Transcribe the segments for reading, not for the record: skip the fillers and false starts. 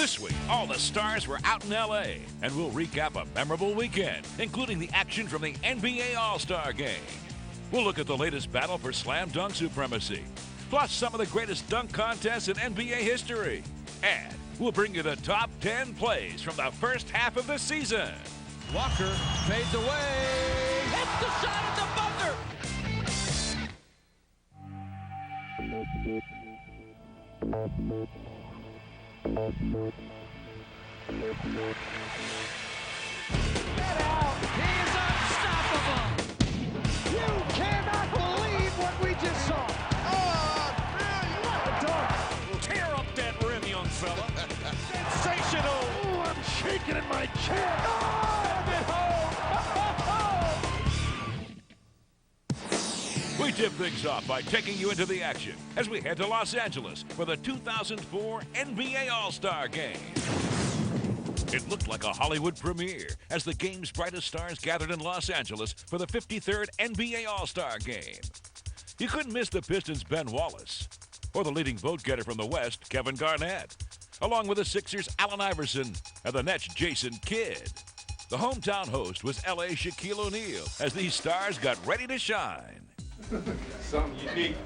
This week, all the stars were out in L.A., and we'll recap a memorable weekend, including the action from the NBA All-Star Game. We'll look at the latest battle for slam dunk supremacy, plus some of the greatest dunk contests in NBA history. And we'll bring you the top 10 plays from the first half of the season. Walker fades away, hits the shot at the buzzer. Get out! He's unstoppable! You cannot believe what we just saw! Oh, brilliant! What a dunk! Tear up that rim, young fella. Sensational! Oh, I'm shaking in my chair! Oh, at home! We tip things off by taking you into the action as we head to Los Angeles for the 2004 NBA All-Star Game. It looked like a Hollywood premiere as the game's brightest stars gathered in Los Angeles for the 53rd NBA All-Star Game. You couldn't miss the Pistons' Ben Wallace, or the leading vote-getter from the West, Kevin Garnett, along with the Sixers' Allen Iverson and the Nets' Jason Kidd. The hometown host was L.A.'s Shaquille O'Neal as these stars got ready to shine. Something unique.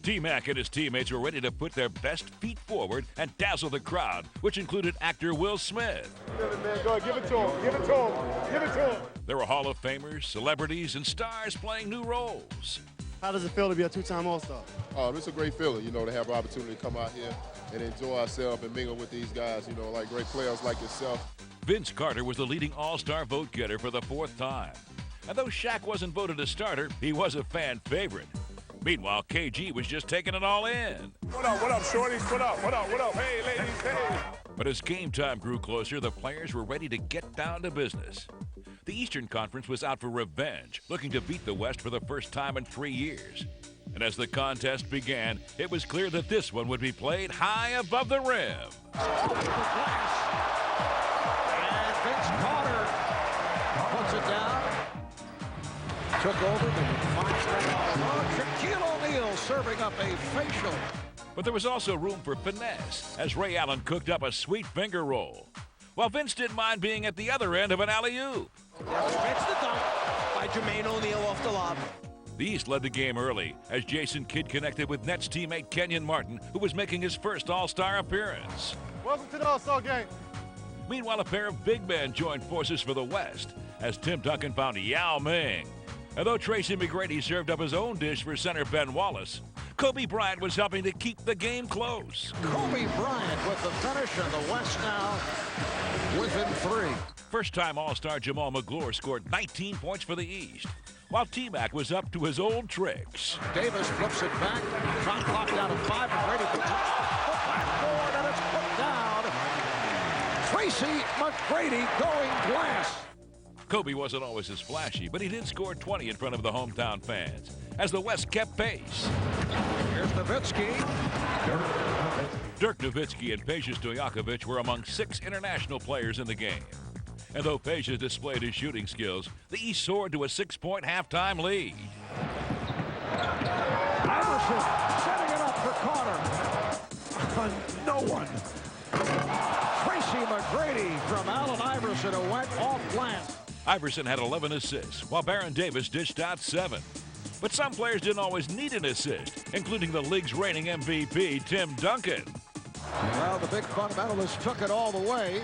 T-Mac and his teammates were ready to put their best feet forward and dazzle the crowd, which included actor Will Smith. Man, go ahead, give it to him. Give it to him. Give it to him. There were Hall of Famers, celebrities, and stars playing new roles. How does it feel to be a two-time All-Star? It's a great feeling, to have an opportunity to come out here and enjoy ourselves and mingle with these guys, like great players like yourself. Vince Carter was the leading All-Star vote-getter for the 4th time. And though Shaq wasn't voted a starter, he was a fan favorite. Meanwhile, KG was just taking it all in. What up, shorties? What up? Hey, ladies, hey. But as game time grew closer, the players were ready to get down to business. The Eastern Conference was out for revenge, looking to beat the West for the first time in 3 years. And as the contest began, it was clear that this one would be played high above the rim. And Vince Carter puts it down. Took over, but finds Shaquille O'Neal serving up a facial. But there was also room for finesse as Ray Allen cooked up a sweet finger roll, while Vince didn't mind being at the other end of an alley-oop. That's the dunk by Jermaine O'Neal off the lob. The East led the game early as Jason Kidd connected with Nets teammate Kenyon Martin, who was making his first All-Star appearance. Welcome to the All-Star Game. Meanwhile, a pair of big men joined forces for the West as Tim Duncan found Yao Ming. And though Tracy McGrady served up his own dish for center Ben Wallace, Kobe Bryant was helping to keep the game close. Kobe Bryant with the finish, and the West now within 3. First-time All-Star Jamal McGlure scored 19 points for the East, while T-Mac was up to his old tricks. Davis flips it back. Shot clock down to 5. McGrady puts it the backboard, and it's put down. Tracy McGrady going glass. Kobe wasn't always as flashy, but he did score 20 in front of the hometown fans as the West kept pace. Here's Nowitzki. Dirk Nowitzki and Peja Stojakovic were among 6 international players in the game. And though Peja displayed his shooting skills, the East soared to a 6-point halftime lead. Iverson setting it up for Carter. No one. Tracy McGrady from Allen Iverson, who went off glass. Iverson had 11 assists, while Baron Davis dished out 7. But some players didn't always need an assist, including the league's reigning MVP, Tim Duncan. Well, the big fundamentalist took it all the way.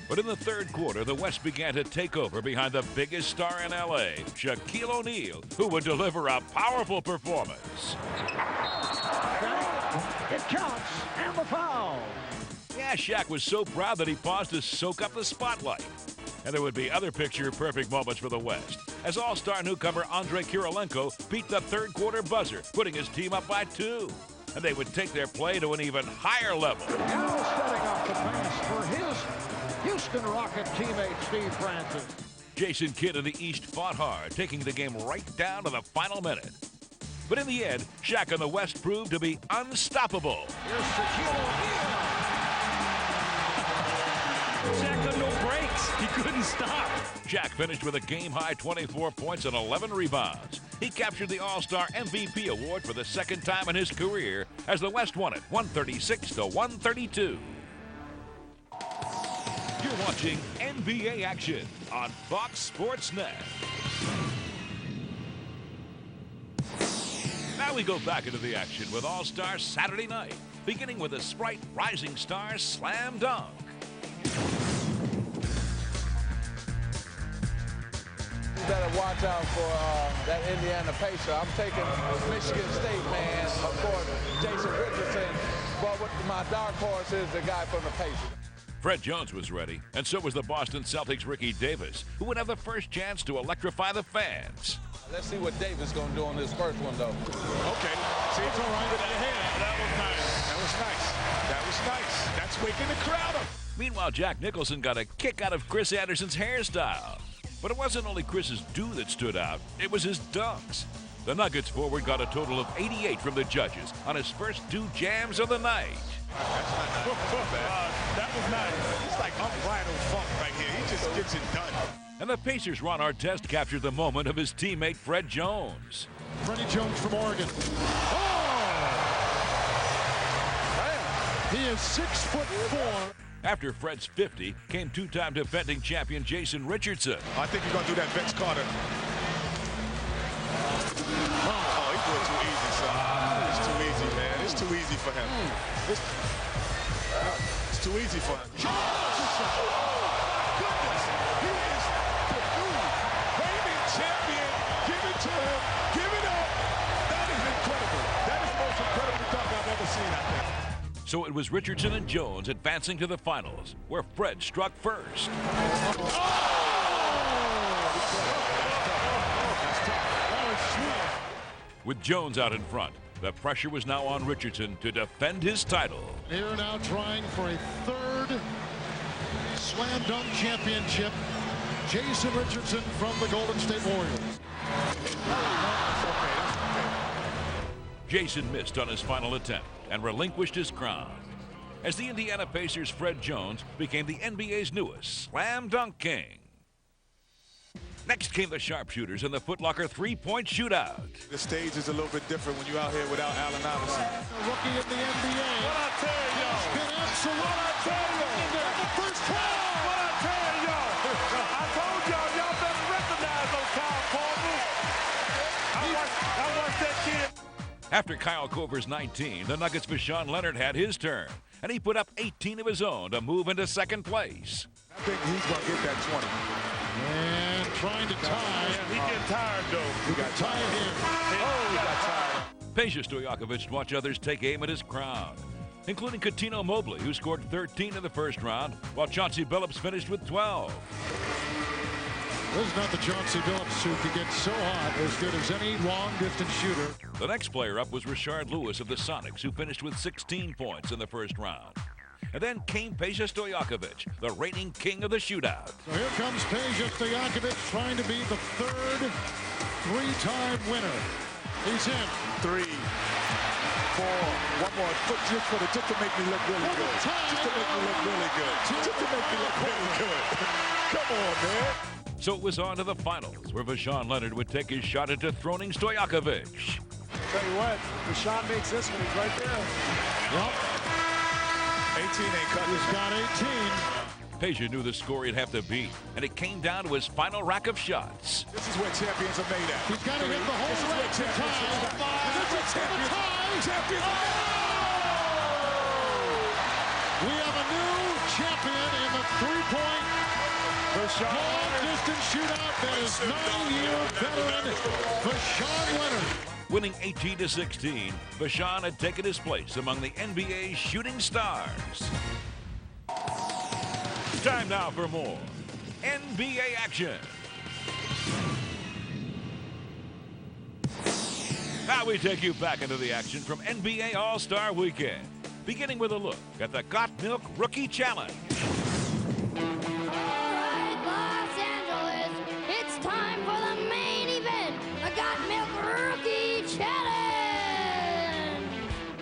But in the third quarter, the West began to take over behind the biggest star in L.A., Shaquille O'Neal, who would deliver a powerful performance. It counts, and the foul. Yeah, Shaq was so proud that he paused to soak up the spotlight. And there would be other picture-perfect moments for the West, as All-Star newcomer Andrei Kirilenko beat the third-quarter buzzer, putting his team up by 2. And they would take their play to an even higher level. Now setting up the pass for his Houston Rocket teammate, Steve Francis. Jason Kidd and the East fought hard, taking the game right down to the final minute. But in the end, Shaq and the West proved to be unstoppable. Here's Shaquille O'Neal. Shaq got no breaks. He couldn't stop. Shaq finished with a game-high 24 points and 11 rebounds. He captured the All-Star MVP award for the second time in his career as the West won it 136-132. You're watching NBA action on Fox Sports Net. Now we go back into the action with All-Star Saturday night, beginning with a Sprite Rising Star Slam Dunk. You better watch out for that Indiana Pacer. I'm taking Michigan State, man, of course, Jason Richardson. But what my dark horse is the guy from the Pacers. Fred Jones was ready, and so was the Boston Celtics' Ricky Davis, who would have the first chance to electrify the fans. Let's see what Davis going to do on this first one, though. Okay. See, it's all right. That was nice. That was nice. That was nice. That's waking the crowd up. Meanwhile, Jack Nicholson got a kick out of Chris Anderson's hairstyle. But it wasn't only Chris's do that stood out, it was his dunks. The Nuggets forward got a total of 88 from the judges on his first 2 jams of the night. That was nice. It's like unbridled funk right here. He just gets it done. And the Pacers' Ron Artest captured the moment of his teammate Fred Jones. Freddie Jones from Oregon. He is 6'4". After Fred's 50 came 2-time defending champion Jason Richardson. I think he's going to do that Vince Carter. Oh, he did it too easy, son. It's too easy, man. It's too easy for him. It's too easy for him. Goodness, he is the dude. Reigning champion. Give it to him. Give it up. That is incredible. That is the most incredible dunk I've ever seen, I think. So it was Richardson and Jones advancing to the finals, where Fred struck first. With Jones out in front, the pressure was now on Richardson to defend his title. Here now trying for a third slam dunk championship. Jason Richardson from the Golden State Warriors. Jason missed on his final attempt and relinquished his crown, as the Indiana Pacers' Fred Jones became the NBA's newest slam dunk king. Next came the sharpshooters in the Foot Locker three-point shootout. The stage is a little bit different when you're out here without Allen Iverson. A rookie in the NBA. What I tell y'all? It's been absolute. What I tell y'all? The first time. What I tell y'all? I told y'all better recognize those Kyle Korvers. I watched that kid. After Kyle Korver's 19, the Nuggets' Vashawn Leonard had his turn, and he put up 18 of his own to move into second place. I think he's going to get that 20. And trying to tie. Yeah, he getting tired, though. He got tired here. Oh, he got tired. Peja Stojakovic watched others take aim at his crown, including Coutinho Mobley, who scored 13 in the first round, while Chauncey Billups finished with 12. This is not the Chauncey Billups who could get so hot as good as any long-distance shooter. The next player up was Rashard Lewis of the Sonics, who finished with 16 points in the first round. And then came Peja Stojakovic, the reigning king of the shootout. So here comes Peja Stojakovic trying to be the third three-time winner. He's in. 3, 4. One more. Just to make me look really good. Just to make me look really good. Just to make me look really good. Come on, man. So it was on to the finals, where Vashawn Leonard would take his shot at dethroning Stojakovic. Tell you what, Vashawn makes this one. He's right there. Well, 18 ain't cutting. he's got 18. Peja knew the score he'd have to beat, and it came down to his final rack of shots. This is where champions are made at. He's got to hit the whole rack to tie. This is where champions are made at. Champions are made at. We have a new champion in the three-point long-distance shootout. That is 9-year veteran Vashawn Leonard. Winning 18-16, Vashawn had taken his place among the NBA's shooting stars. Time now for more NBA action. Now we take you back into the action from NBA All-Star Weekend, beginning with a look at the Got Milk Rookie Challenge.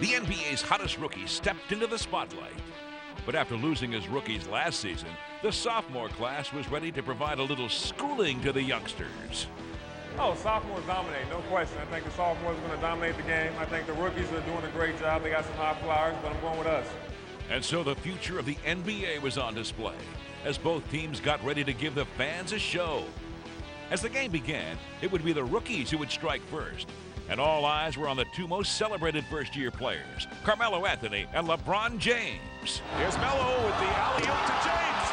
The NBA's hottest rookie stepped into the spotlight. But after losing his rookies last season, the sophomore class was ready to provide a little schooling to the youngsters. Oh, sophomores dominate, no question. I think the sophomores are going to dominate the game. I think the rookies are doing a great job. They got some high flyers, but I'm going with us. And so the future of the NBA was on display as both teams got ready to give the fans a show. As the game began, it would be the rookies who would strike first, and all eyes were on the two most celebrated first-year players, Carmelo Anthony and LeBron James. Here's Melo with the alley-oop to James.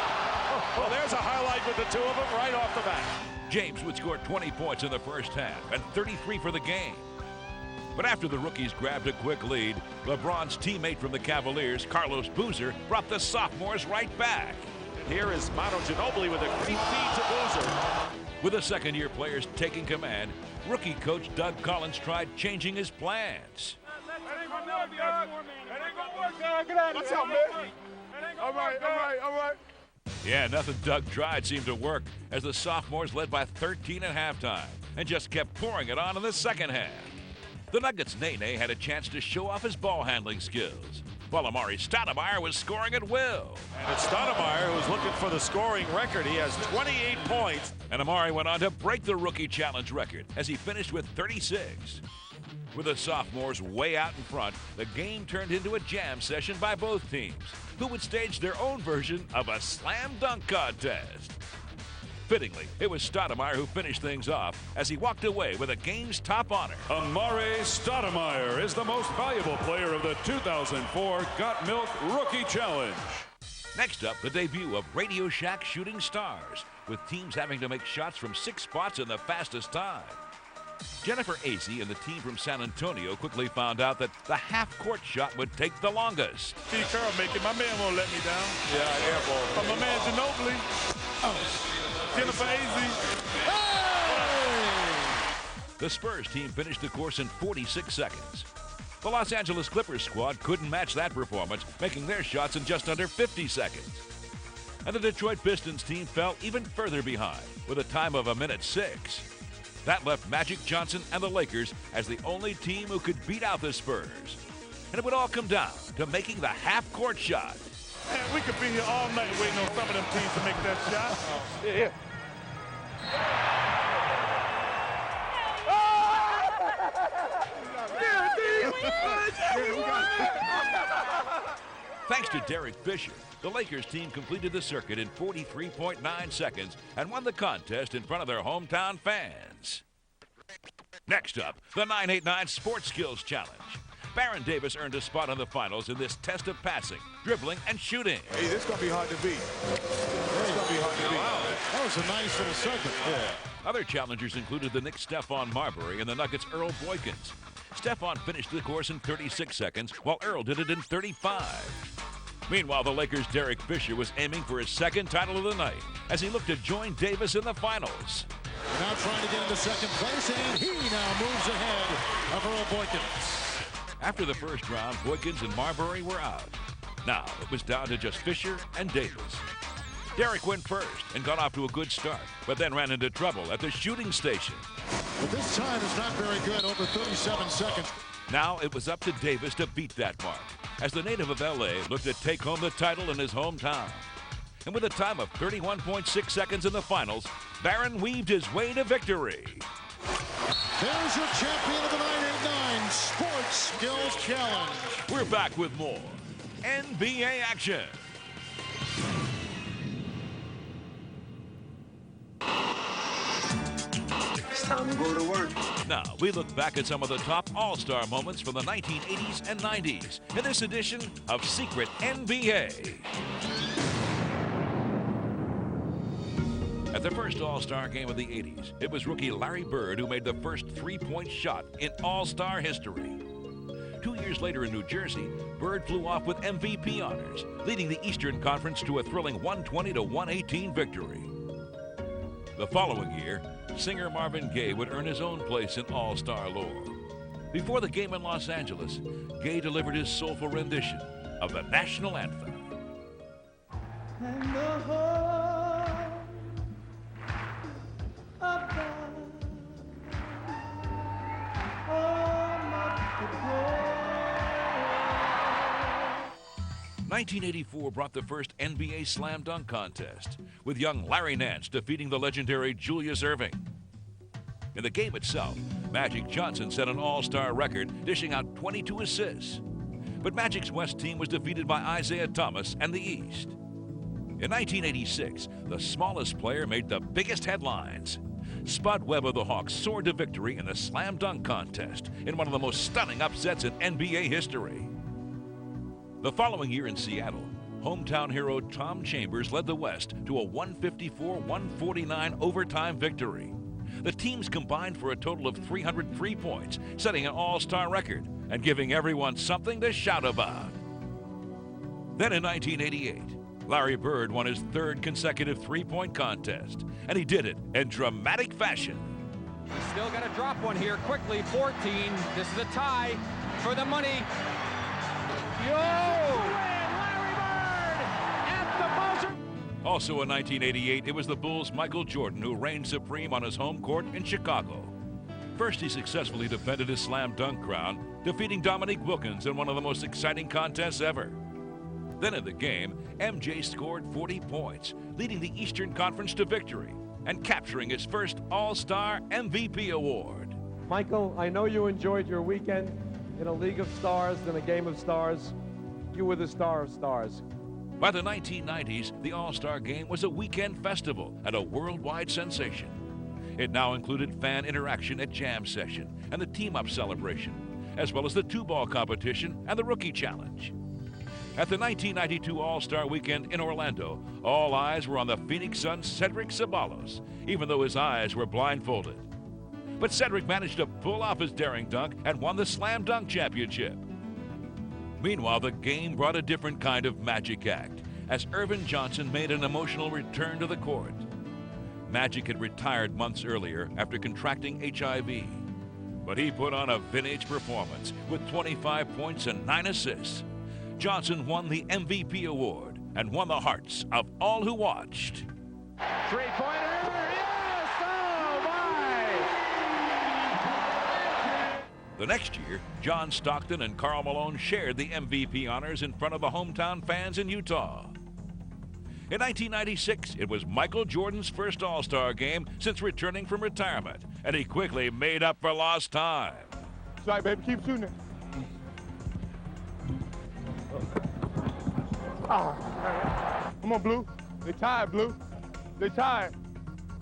Well, there's a highlight with the two of them right off the bat. James would score 20 points in the first half and 33 for the game. But after the rookies grabbed a quick lead, LeBron's teammate from the Cavaliers, Carlos Boozer, brought the sophomores right back. Here is Manu Ginobili with a great feed to Boozer. With the second-year players taking command, rookie coach Doug Collins tried changing his plans. Watch out, man. All right. Yeah, nothing Doug tried seemed to work as the sophomores led by 13 at halftime and just kept pouring it on in the second half. The Nuggets' Nene had a chance to show off his ball handling skills, while Amar'e was scoring at will. And it's Stoudemire who's looking for the scoring record. He has 28 points. And Amar'e went on to break the rookie challenge record as he finished with 36. With the sophomores way out in front, the game turned into a jam session by both teams, who would stage their own version of a slam dunk contest. Fittingly, it was Stoudemire who finished things off as he walked away with a game's top honor. Amar'e Stoudemire is the most valuable player of the 2004 Got Milk Rookie Challenge. Next up, the debut of Radio Shack Shooting Stars, with teams having to make shots from 6 spots in the fastest time. Jennifer Acey and the team from San Antonio quickly found out that the half-court shot would take the longest. Steve Kerr making my man won't let me down. Yeah, air ball. But my man Ginobili. Jennifer Acey. The Spurs team finished the course in 46 seconds. The Los Angeles Clippers squad couldn't match that performance, making their shots in just under 50 seconds. And the Detroit Pistons team fell even further behind with a time of 1:06. That left Magic Johnson and the Lakers as the only team who could beat out the Spurs. And it would all come down to making the half-court shot. Man, we could be here all night waiting on some of them teams to make that shot. Yeah. Thanks to Derek Fisher, the Lakers team completed the circuit in 43.9 seconds and won the contest in front of their hometown fans. Next up, the 989 Sports Skills Challenge. Baron Davis earned a spot in the finals in this test of passing, dribbling, and shooting. Hey, this is going to be hard to beat. That was a nice little segment. Yeah. Other challengers included the Knicks' Stephon Marbury and the Nuggets' Earl Boykins. Stephon finished the course in 36 seconds, while Earl did it in 35. Meanwhile, the Lakers' Derek Fisher was aiming for his second title of the night as he looked to join Davis in the finals. Now trying to get into second place, and he now moves ahead of Earl Boykins. After the first round, Boykins and Marbury were out. Now it was down to just Fisher and Davis. Derek went first and got off to a good start, but then ran into trouble at the shooting station. But this time is not very good, over 37 seconds. Now it was up to Davis to beat that mark, as the native of L.A. looked to take home the title in his hometown. And with a time of 31.6 seconds in the finals, Baron weaved his way to victory. There's your champion of the 989 Sports Skills Challenge. We're back with more NBA action. It's time to go to work. Now, we look back at some of the top All-Star moments from the 1980s and 90s in this edition of Secret NBA. At the first All-Star game of the 80s, it was rookie Larry Bird who made the first three-point shot in All-Star history. 2 years later in New Jersey, Bird flew off with MVP honors, leading the Eastern Conference to a thrilling 120-118 victory. The following year, singer Marvin Gaye would earn his own place in All-Star lore. Before the game in Los Angeles, Gaye delivered his soulful rendition of the national anthem. And the heart of God, 1984 brought the first NBA slam dunk contest, with young Larry Nance defeating the legendary Julius Erving. In the game itself, Magic Johnson set an all-star record, dishing out 22 assists. But Magic's West team was defeated by Isaiah Thomas and the East. In 1986, the smallest player made the biggest headlines. Spud Webb of the Hawks soared to victory in the slam dunk contest in one of the most stunning upsets in NBA history. The following year in Seattle, hometown hero Tom Chambers led the West to a 154-149 overtime victory. The teams combined for a total of 303 points, setting an all-star record and giving everyone something to shout about. Then in 1988, Larry Bird won his third consecutive three-point contest, and he did it in dramatic fashion. He's still got to drop one here quickly. 14. This is a tie for the money. Also in 1988, it was the Bulls' Michael Jordan who reigned supreme on his home court in Chicago. First, he successfully defended his slam dunk crown, defeating Dominique Wilkins in one of the most exciting contests ever. Then in the game, MJ scored 40 points, leading the Eastern Conference to victory and capturing his first All-Star MVP award. Michael, I know you enjoyed your weekend in a League of Stars and a Game of Stars. You were the star of stars. By the 1990s, the All-Star Game was a weekend festival and a worldwide sensation. It now included fan interaction at Jam Session and the Team-Up celebration, as well as the two-ball competition and the Rookie Challenge. At the 1992 All-Star Weekend in Orlando, all eyes were on the Phoenix Suns' Cedric Ceballos, even though his eyes were blindfolded. But Cedric managed to pull off his daring dunk and won the Slam Dunk Championship. Meanwhile, the game brought a different kind of magic act, as Irvin Johnson made an emotional return to the court. Magic had retired months earlier after contracting HIV, but he put on a vintage performance with 25 points and 9 assists. Johnson won the MVP award and won the hearts of all who watched. Three-pointer, yes! Oh, my! The next year, John Stockton and Karl Malone shared the MVP honors in front of the hometown fans in Utah. In 1996, it was Michael Jordan's first All-Star game since returning from retirement, and he quickly made up for lost time. Sorry, baby, keep shooting it. Come on, Blue. They tied, Blue. They tied.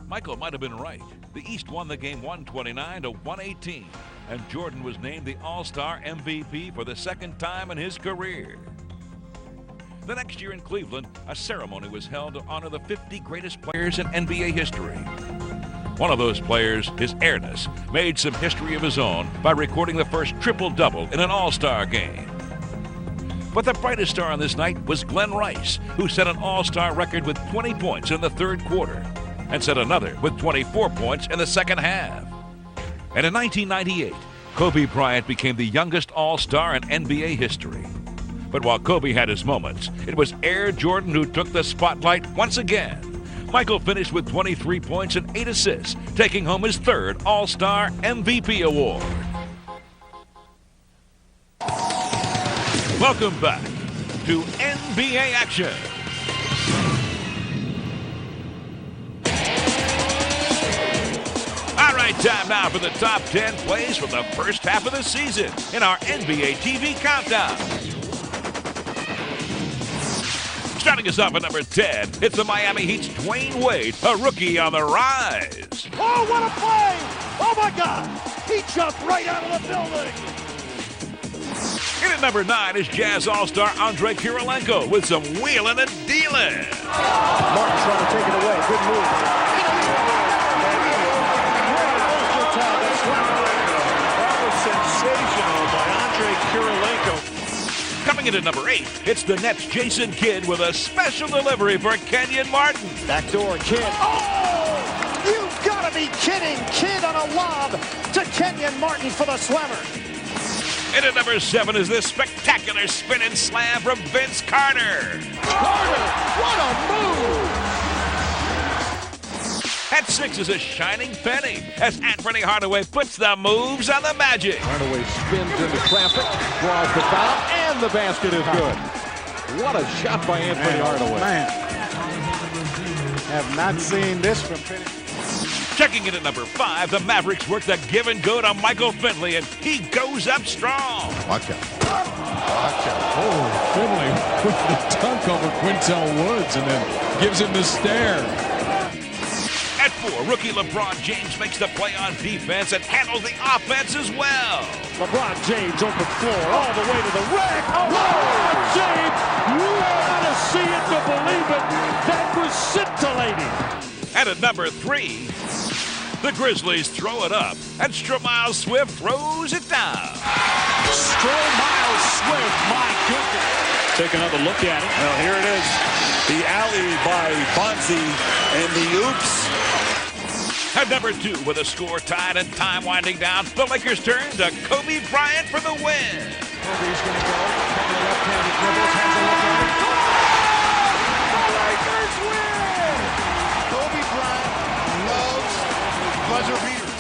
Michael might have been right. The East won the game 129-118, and Jordan was named the All-Star MVP for the second time in his career. The next year in Cleveland, a ceremony was held to honor the 50 greatest players in NBA history. One of those players, his airness, made some history of his own by recording the first triple-double in an All-Star game. But the brightest star on this night was Glenn Rice, who set an all-star record with 20 points in the third quarter and set another with 24 points in the second half. And in 1998, Kobe Bryant became the youngest all-star in NBA history. But while Kobe had his moments, it was Air Jordan who took the spotlight once again. Michael finished with 23 points and 8 assists, taking home his third All-Star MVP award. Welcome back to NBA action. All right, time now for the top 10 plays from the first half of the season in our NBA TV countdown. Starting us off at number 10, it's the Miami Heat's Dwayne Wade, a rookie on the rise. Oh, what a play! Oh, my God! He jumped right out of the building! In at number 9 is Jazz All-Star Andrei Kirilenko with some wheeling and dealing. Martin trying to take it away. Good move. That was sensational by Andrei Kirilenko. Coming in at number 8, it's the Nets' Jason Kidd with a special delivery for Kenyon Martin. Backdoor Kidd. Oh! You've got to be kidding! Kidd on a lob to Kenyon Martin for the slammer. And at number 7 is this spectacular spin and slam from Vince Carter. Carter, what a move! At 6 is a shining penny as Anthony Hardaway puts the moves on the Magic. Hardaway spins into traffic, draws the foul, and the basket is good. What a shot by Anthony Hardaway. Man, have not seen this from Penny. Checking in at number 5, the Mavericks work the give and go to Michael Finley, and he goes up strong. Watch out. Gotcha. Oh, Finley with the dunk over Quintel Woods and then gives him the stare. At 4, rookie LeBron James makes the play on defense and handles the offense as well. LeBron James open floor all the way to the rack. Oh, LeBron James, you gotta see it to believe it. That was scintillating. And at number 3, the Grizzlies throw it up, and Stromile Swift throws it down. Stromile Swift, my goodness. Take another look at it. Well, here it is. The alley by Bonzi and the oops. At number 2, with a score tied and time winding down, the Lakers turn to Kobe Bryant for the win. Kobe's going to go. Couple of left-handed dribbles. Has a look at it. Oh! The Lakers win! Kobe Bryant loves buzzer beaters.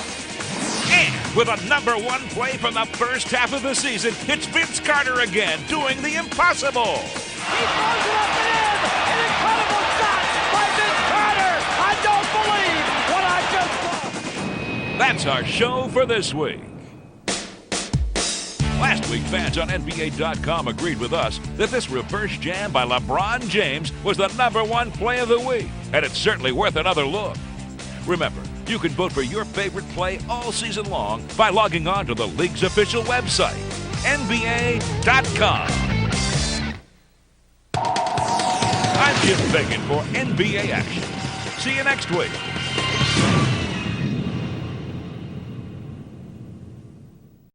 And with a number 1 play from the first half of the season, it's Vince Carter again doing the impossible. He throws it up and in! An incredible shot by Vince Carter! I don't believe what I just saw! That's our show for this week. Last week, fans on NBA.com agreed with us that this reverse jam by LeBron James was the number 1 play of the week, and it's certainly worth another look. Remember, you can vote for your favorite play all season long by logging on to the league's official website, NBA.com. I'm Jim Fagan for NBA Action. See you next week.